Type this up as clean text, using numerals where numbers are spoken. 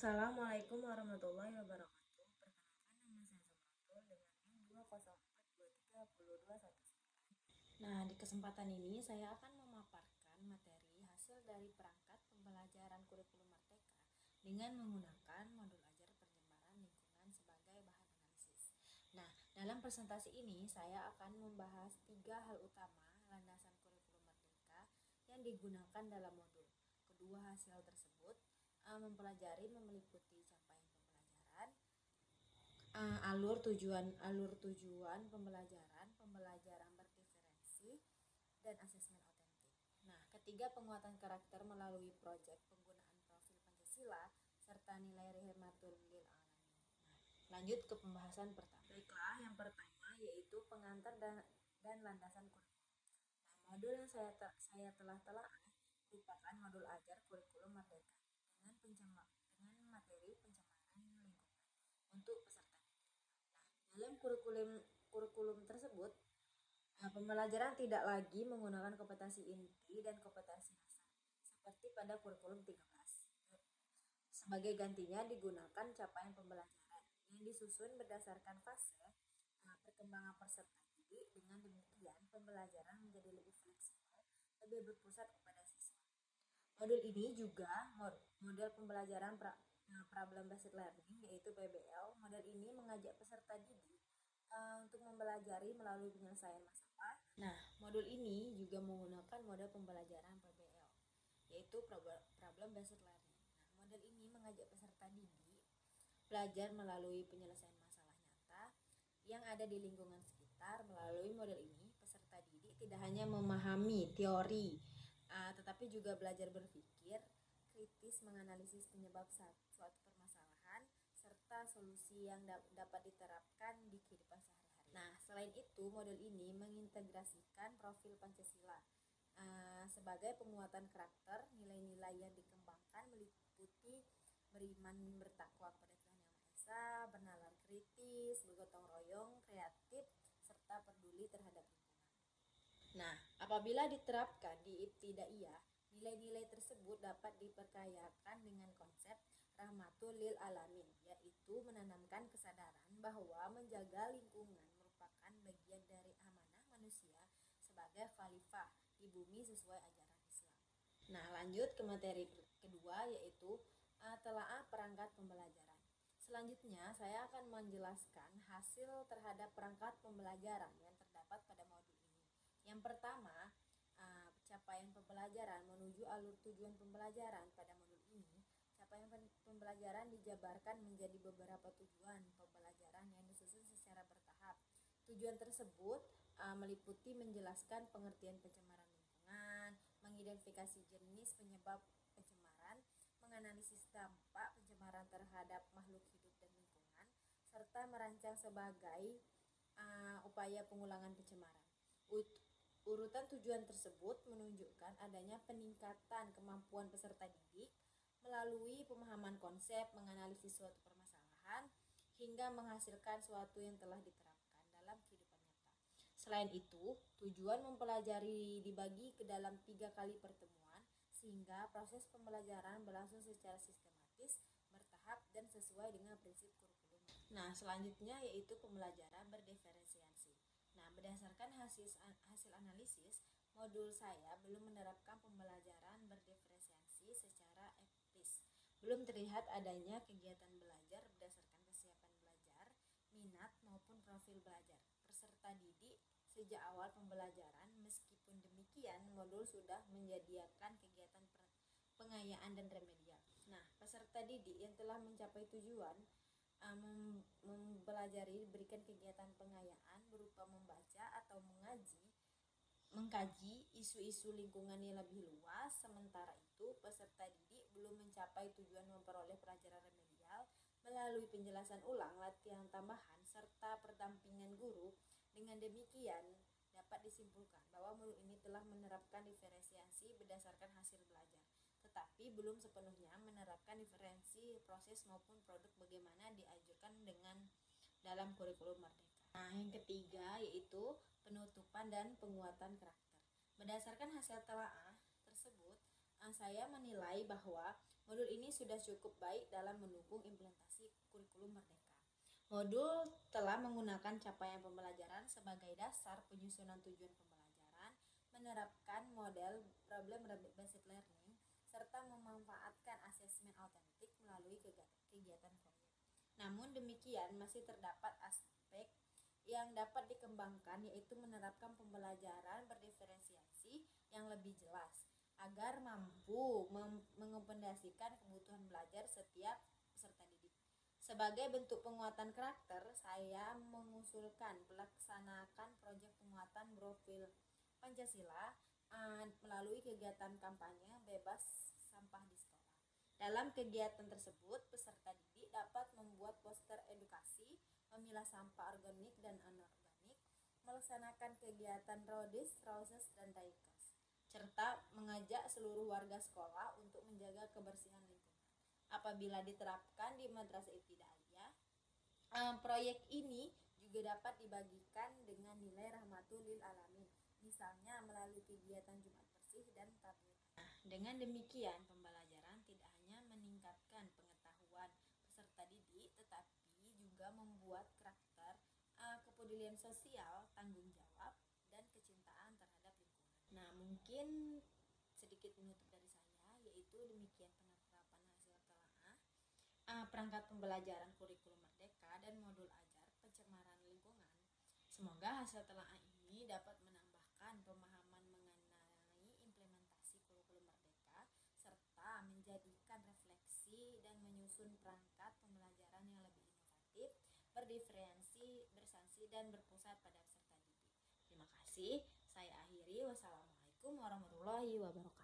Assalamualaikum warahmatullahi wabarakatuh. Perkenalkan, nama saya Sumartul dengan N204230219. Nah, di kesempatan ini saya akan memaparkan materi hasil dari perangkat pembelajaran kurikulum Merdeka dengan menggunakan modul ajar pencemaran lingkungan sebagai bahan analisis. Nah, dalam presentasi ini saya akan membahas 3 hal utama landasan kurikulum Merdeka yang digunakan dalam modul. Kedua hasil tersebut mempelajari meliputi capaian pembelajaran, alur tujuan pembelajaran berdiferensi, dan asesmen otentik. Nah, ketiga, penguatan karakter melalui proyek penggunaan profil Pancasila serta nilai Rihmatul lil Alamin. Nah, lanjut ke pembahasan pertama. Baiklah, yang pertama yaitu pengantar dan landasan kurikulum. Nah, modul yang saya telah merupakan modul ajar kurikulum Merdeka dengan materi pencemaran lingkungan untuk peserta. Nah, dalam kurikulum tersebut, pembelajaran tidak lagi menggunakan kompetensi inti dan kompetensi dasar seperti pada kurikulum 13. Sebagai gantinya digunakan capaian pembelajaran yang disusun berdasarkan fase perkembangan peserta didik. Dengan demikian, pembelajaran menjadi lebih fleksibel, lebih berpusat kepada siswa. Modul ini juga model pembelajaran problem based learning, yaitu PBL. Model ini mengajak peserta didik untuk mempelajari melalui penyelesaian masalah. Nah, modul ini juga menggunakan model pembelajaran PBL, yaitu problem based learning. Nah, model ini mengajak peserta didik belajar melalui penyelesaian masalah nyata yang ada di lingkungan sekitar. Melalui model ini, peserta didik tidak hanya memahami teori, tetapi juga belajar berpikir kritis, menganalisis penyebab suatu permasalahan, serta solusi yang dapat diterapkan di kehidupan sehari-hari. Nah, selain itu, model ini mengintegrasikan profil Pancasila sebagai penguatan karakter. Nilai-nilai yang dikembangkan meliputi beriman, bertakwa kepada Tuhan Yang Maha Esa, bernalar kritis, bergotong royong, kreatif, serta peduli terhadap lingkungan. Nah, apabila diterapkan di ibtidaiyah, nilai-nilai tersebut dapat diperkayakan dengan konsep Rahmatul lil Alamin, yaitu menanamkan kesadaran bahwa menjaga lingkungan merupakan bagian dari amanah manusia sebagai khalifah di bumi sesuai ajaran Islam. Nah, lanjut ke materi kedua, yaitu telaah perangkat pembelajaran. Selanjutnya, saya akan menjelaskan hasil terhadap perangkat pembelajaran yang terdapat pada modul ini. Yang pertama, capaian pembelajaran menuju alur tujuan pembelajaran. Pada modul ini, capaian pembelajaran dijabarkan menjadi beberapa tujuan pembelajaran yang disusun secara bertahap. Tujuan tersebut meliputi menjelaskan pengertian pencemaran lingkungan, mengidentifikasi jenis penyebab pencemaran, menganalisis dampak pencemaran terhadap makhluk hidup dan lingkungan, serta merancang sebagai upaya pengulangan pencemaran. Urutan tujuan tersebut menunjukkan adanya peningkatan kemampuan peserta didik melalui pemahaman konsep, menganalisis suatu permasalahan, hingga menghasilkan suatu yang telah diterapkan dalam kehidupan nyata. Selain itu, tujuan mempelajari dibagi ke dalam 3 kali pertemuan, sehingga proses pembelajaran berlangsung secara sistematis, bertahap, dan sesuai dengan prinsip kurikulum. Nah, selanjutnya yaitu pembelajaran berdiferensiasi. Nah, berdasarkan hasil analisis, modul saya belum menerapkan pembelajaran berdiferensiasi secara etis. Belum terlihat adanya kegiatan belajar berdasarkan kesiapan belajar, minat, maupun profil belajar peserta didik sejak awal pembelajaran. Meskipun demikian, modul sudah menyediakan kegiatan pengayaan dan remedial. Nah, peserta didik yang telah mencapai tujuan mempelajari diberikan kegiatan pengayaan berupa membaca atau mengkaji isu-isu lingkungan yang lebih luas. Sementara itu, peserta didik belum mencapai tujuan memperoleh pelajaran remedial melalui penjelasan ulang, latihan tambahan, serta pendampingan guru. Dengan demikian, dapat disimpulkan bahwa modul ini telah menerapkan diferensiasi berdasarkan hasil belajar, tetapi belum sepenuhnya menerapkan diferensi proses maupun produk bagaimana dianjurkan dengan dalam kurikulum Merdeka. Nah, yang ketiga yaitu penutupan dan penguatan karakter. Berdasarkan hasil telaah tersebut, saya menilai bahwa Modul ini sudah cukup baik dalam mendukung implementasi kurikulum merdeka. Modul telah menggunakan capaian pembelajaran sebagai dasar penyusunan tujuan pembelajaran, menerapkan model problem-based learning, serta memanfaatkan asesmen autentik melalui kegiatan proyek. Namun demikian, masih terdapat aspek yang dapat dikembangkan, yaitu menerapkan pembelajaran berdiferensiasi yang lebih jelas agar mampu mengakomodasikan kebutuhan belajar setiap peserta didik. Sebagai bentuk penguatan karakter, saya mengusulkan pelaksanakan proyek penguatan profil Pancasila melalui kegiatan kampanye bebas sampah di sekolah. Dalam kegiatan tersebut, peserta didik dapat membuat poster edukasi, memilah sampah organik dan anorganik, melaksanakan kegiatan Rodis, Roses, dan Daikos, serta mengajak seluruh warga sekolah untuk menjaga kebersihan lingkungan. Apabila diterapkan di Madrasah Ibtidaiyah, proyek ini juga dapat dibagikan dengan nilai rahmatul lil alamin, misalnya melalui kegiatan Jumat Bersih dan tabligh. Dengan demikian, pembelajaran tidak hanya meningkatkan pengetahuan peserta didik, tetapi juga membuat karakter, kepedulian sosial, tanggung jawab, dan kecintaan terhadap lingkungan. Nah, mungkin sedikit menutup dari saya, yaitu demikian penerapan hasil telaah perangkat pembelajaran kurikulum merdeka dan modul ajar pencemaran lingkungan. Semoga hasil telaah ini dapat menambahkan pemahaman mengenai implementasi kurikulum merdeka serta menjadikan refleksi dan menyusun perangkat pembelajaran yang lebih inovatif, berdiferensi, bersanksi, dan berpusat pada peserta didik. Terima kasih. Saya akhiri. Wassalamualaikum warahmatullahi wabarakatuh.